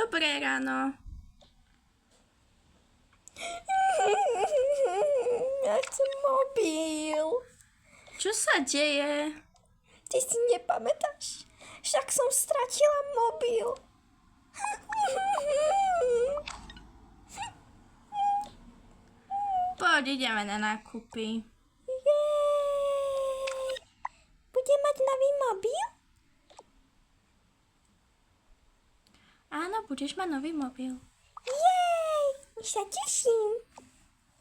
Dobré ráno. Ja chcem mobil. Čo sa deje? Ty si nepamätáš? Však som stratila mobil. Poď, ideme na nákupy. Jej. Budem mať nový mobil? Áno, budeš mať nový mobil. Jej, už sa teším.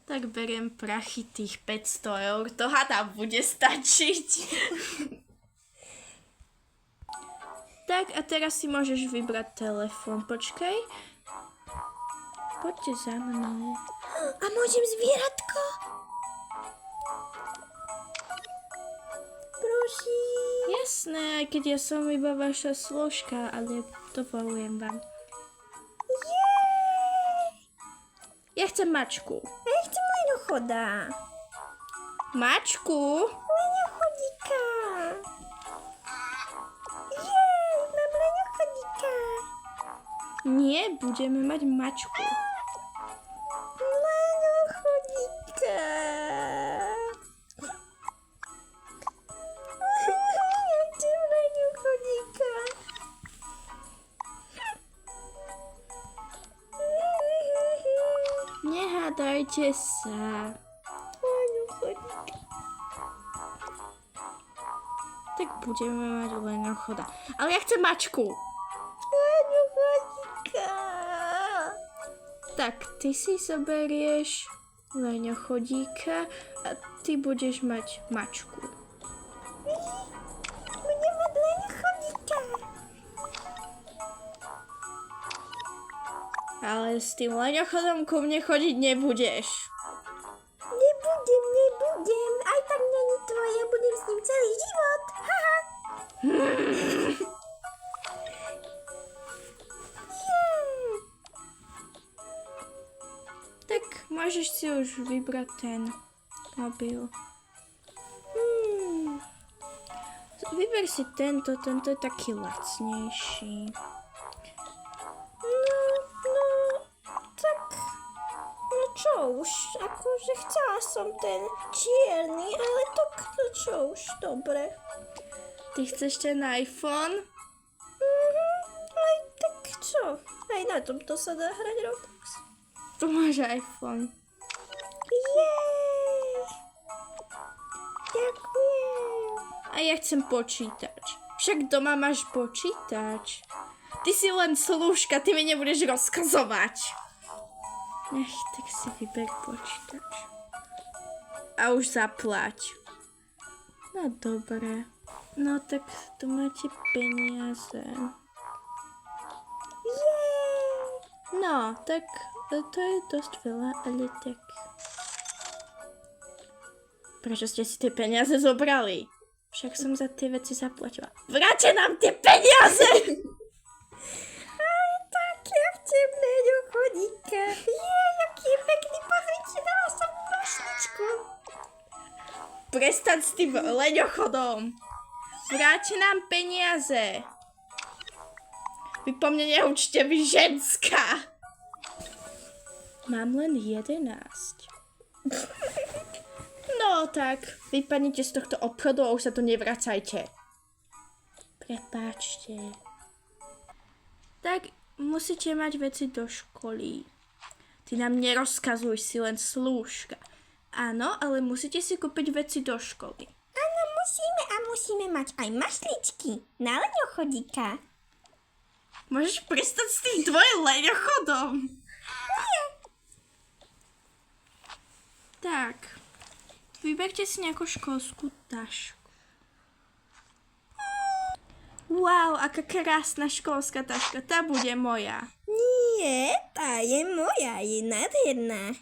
Tak beriem prachy tých 500 eur. To hádam bude stačiť. Tak a teraz si môžeš vybrať telefón. Počkaj. Poďte za mnou. A môžem zvieratko? Prosím. Jasné, aj keď ja som iba vaša složka, ale dovolujem vám. Jej. Ja chcem mačku. Ja chcem leňochoda. Mačku? Leňochodíka. Jej, mám leňochodíka. Nie, budeme mať mačku. Leňochodíka. Ja chcem leňochodíka. Nehádajte sa. Leňochodíka. Tak budeme mať leňochoda. Ale ja chcem mačku. Leňochodíka. Tak, ty si zoberieš leňochodíka a ty budeš mať mačku. Budem mať leňochodíka. Ale s tým leňochodom ku mne chodiť nebudeš. Nebudem. Aj tak není tvoje, budem s ním celý život. Haha. Jej. Tak môžeš si už vybrať ten mobil. Vyber si tento je taký lacnejší. No čo už, akože chcela som ten čierny, ale to čo už, dobre. Ty chceš ten iPhone? Aj tak čo, aj na tomto sa dá hrať Roblox. Tu máš iPhone. Jej. Ďakujem. A ja chcem počítač. Však doma máš počítač. Ty si len slúžka, ty mi nebudeš rozkazovať. Tak si vyber počítač. A už zaplať. No dobre. No tak tu máte peniaze. Jej. No, tak to je dosť veľa, ale tak... Prečo ste si tie peniaze zobrali? Však som za tie veci zaplatila. Vráťte nám tie peniaze! Aj tak, ja chcem leňochodíka. Jej, aký je pekný pahličí, dala som mu mašličku. Prestaň s tým leňochodom. Vráťte nám peniaze. Vy po mne neučte, vy ženská. Mám len 11. No tak, vypadnite z tohto obchodu a už sa tu nevracajte. Prepáčte. Tak musíte mať veci do školy. Ty nám nerozkazuj, si len slúžka. Áno, ale musíte si kúpiť veci do školy. Áno, musíme mať aj mašličky na leňochodíka. Môžeš prestať s tým tvojim leňochodom? Nie. Tak, vyberte si nejakú školskú tašku. Wow, aká krásna školská taška, tá bude moja. Nie, tá je moja, je nádherná.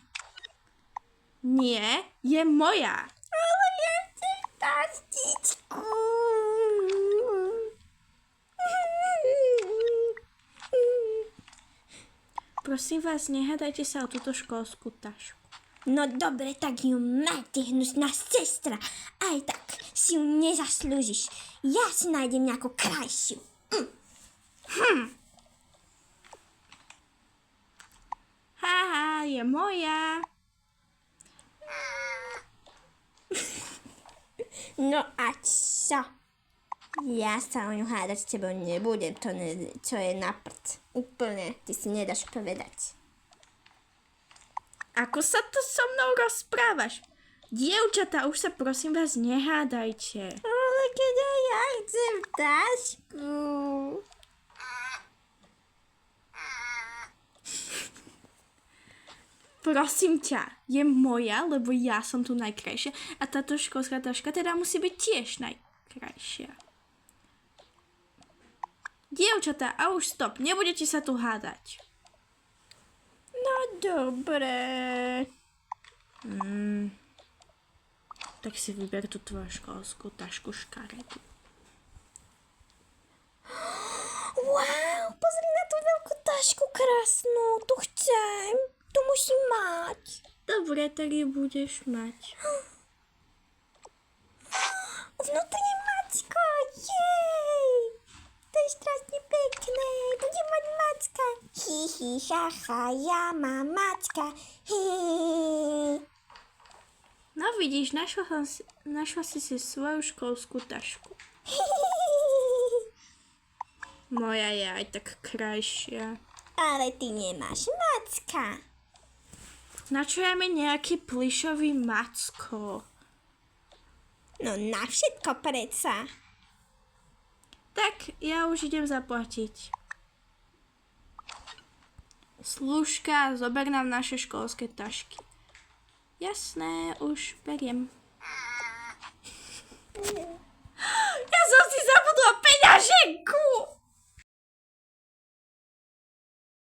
Nie, je moja. Ale ja chcem taštičku. Prosím vás, nehádajte sa o túto školskú tašku. No dobre, tak ju máte, hnusná sestra. Aj tak si ju nezaslúžiš. Ja si nájdem nejakú krajšiu. je moja. No a čo? Ja sa o ňu hádať s tebou nebudem, to je na prd. Úplne, ty si nedáš povedať. Ako sa to so mnou rozprávaš? Dievčatá, už sa prosím vás nehádajte. Ale keď aj ja chcem tašku. Prosím ťa, je moja, lebo ja som tu najkrajšia a táto školská taška teda musí byť tiež najkrajšia. Dievčatá, a už stop, nebudete sa tu hádať. No dobre. Tak si vyber tú tvoju školskú tašku škaredu. Wow, pozri na tú veľkú tašku krásnu. Tu chcem. Tu musím mať. Dobre, tak ju budeš mať. Vnútri je macko. Jej. To je strašne pekné. Budem mať macka. Hi, šacha, ja mám macka. Hi. No vidíš, našla si svoju školskú tašku. Moja je aj tak krajšia. Ale ty nemáš macka. Na čo je mi nejaký plyšový macko? No na všetko predsa. Tak, ja už idem zaplatiť. Služka, zober nám naše školské tašky. Jasné, už beriem.